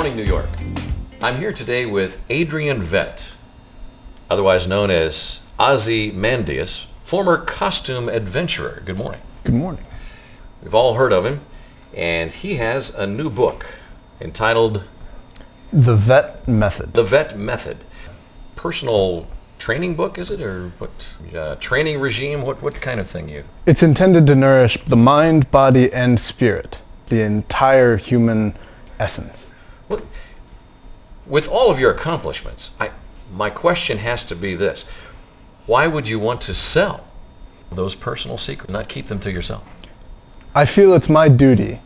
morning, New York. I'm here today with Adrian Vett, otherwise known as Ozymandias, former costume adventurer. Good morning. Good morning. We've all heard of him, and he has a new book entitled The Vett Method. The Vett Method. Personal training book, is it? Or what training regime? What kind of thing you? It's intended to nourish the mind, body, and spirit, the entire human essence. Well, with all of your accomplishments, my question has to be this. Why would you want to sell those personal secrets, not keep them to yourself? I feel it's my duty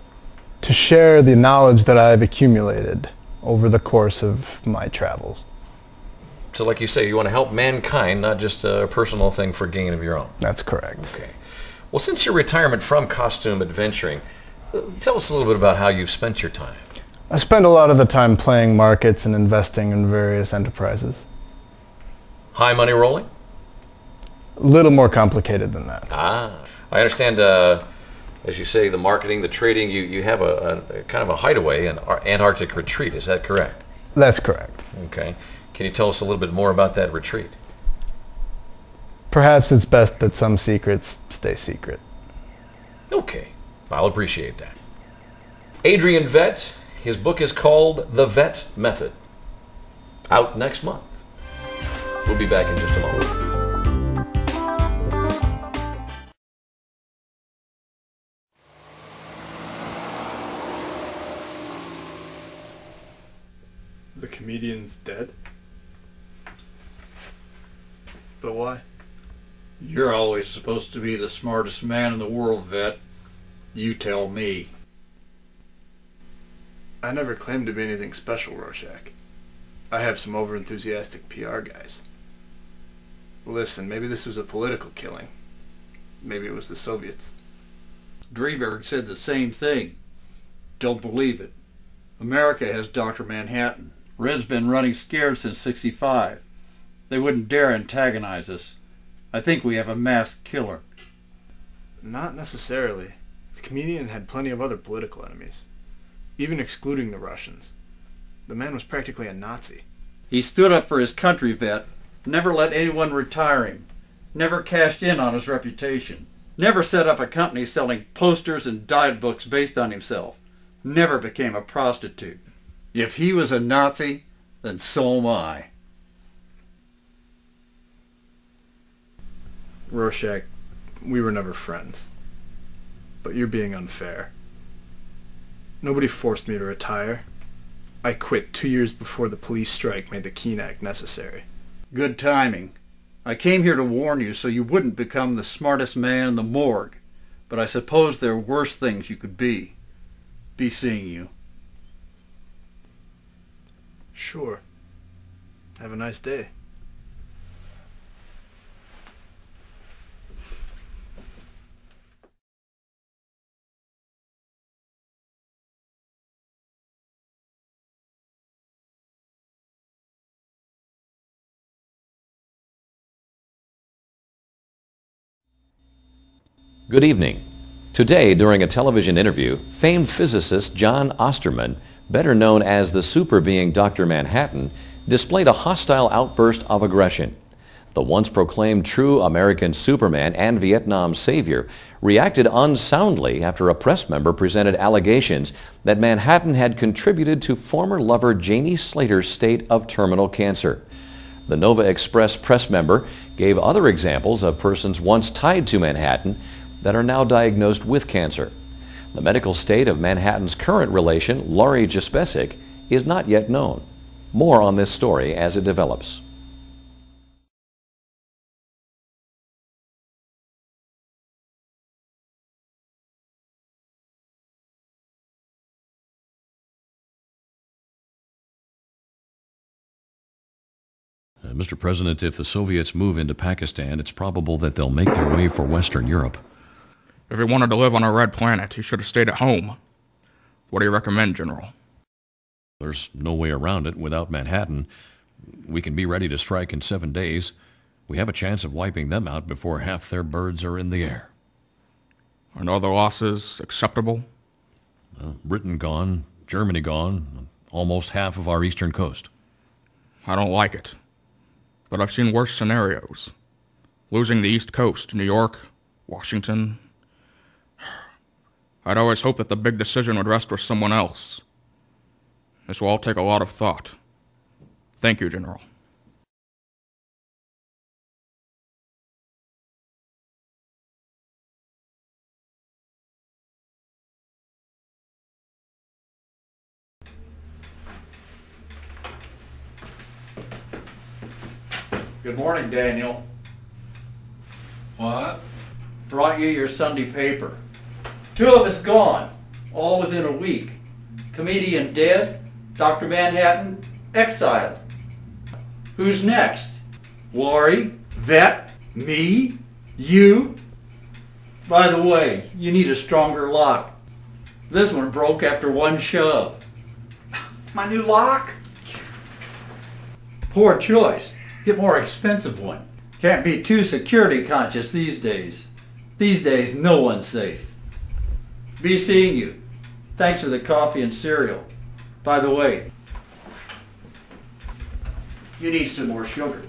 to share the knowledge that I've accumulated over the course of my travels. So like you say, you want to help mankind, not just a personal thing for gain of your own. That's correct. Okay. Well, since your retirement from costume adventuring, tell us a little bit about how you've spent your time. I spend a lot of the time playing markets and investing in various enterprises. High money rolling? A little more complicated than that. Ah, I understand, as you say, the marketing, the trading, you have a kind of a hideaway, an Antarctic retreat. Is that correct? That's correct. Okay. Can you tell us a little bit more about that retreat? Perhaps it's best that some secrets stay secret. Okay. I'll appreciate that. Adrian Vett, his book is called The Vett Method. Out next month. We'll be back in just a moment. The comedian's dead? But why? You're always supposed to be the smartest man in the world, Vett. You tell me. I never claimed to be anything special, Rorschach. I have some over-enthusiastic PR guys. Listen, maybe this was a political killing. Maybe it was the Soviets. Drieberg said the same thing. Don't believe it. America has Dr. Manhattan. Red's been running scared since '65. They wouldn't dare antagonize us. I think we have a masked killer. Not necessarily. The comedian had plenty of other political enemies, even excluding the Russians. The man was practically a Nazi. He stood up for his country, Vett. Never let anyone retire him. Never cashed in on his reputation. Never set up a company selling posters and diet books based on himself. Never became a prostitute. If he was a Nazi, then so am I. Rorschach, we were never friends. But you're being unfair. Nobody forced me to retire. I quit 2 years before the police strike made the Keene Act necessary. Good timing. I came here to warn you so you wouldn't become the smartest man in the morgue. But I suppose there are worse things you could be. Be seeing you. Sure. Have a nice day. Good evening. Today, during a television interview, famed physicist John Osterman, better known as the super being Dr. Manhattan, displayed a hostile outburst of aggression. The once proclaimed true American Superman and Vietnam savior reacted unsoundly after a press member presented allegations that Manhattan had contributed to former lover Janie Slater's state of terminal cancer. The Nova Express press member gave other examples of persons once tied to Manhattan that are now diagnosed with cancer. The medical state of Manhattan's current relation, Laurie Jespesic, is not yet known. More on this story as it develops. Mr. President, if the Soviets move into Pakistan, it's probable that they'll make their way for Western Europe. If he wanted to live on a red planet, he should have stayed at home. What do you recommend, General? There's no way around it. Without Manhattan, we can be ready to strike in 7 days. We have a chance of wiping them out before half their birds are in the air. Are no other losses acceptable? Britain gone, Germany gone, almost half of our eastern coast. I don't like it. But I've seen worse scenarios. Losing the East Coast, New York, Washington. I'd always hoped that the big decision would rest with someone else. This will all take a lot of thought. Thank you, General. Good morning, Daniel. What? Brought you your Sunday paper. 2 of us gone, all within a week. Comedian dead, Dr. Manhattan exiled. Who's next? Lori, Vet, me, you? By the way, you need a stronger lock. This one broke after one shove. My new lock? Poor choice. Get more expensive one. Can't be too security conscious these days. These days, no one's safe. Be seeing you. Thanks for the coffee and cereal. By the way, you need some more sugar.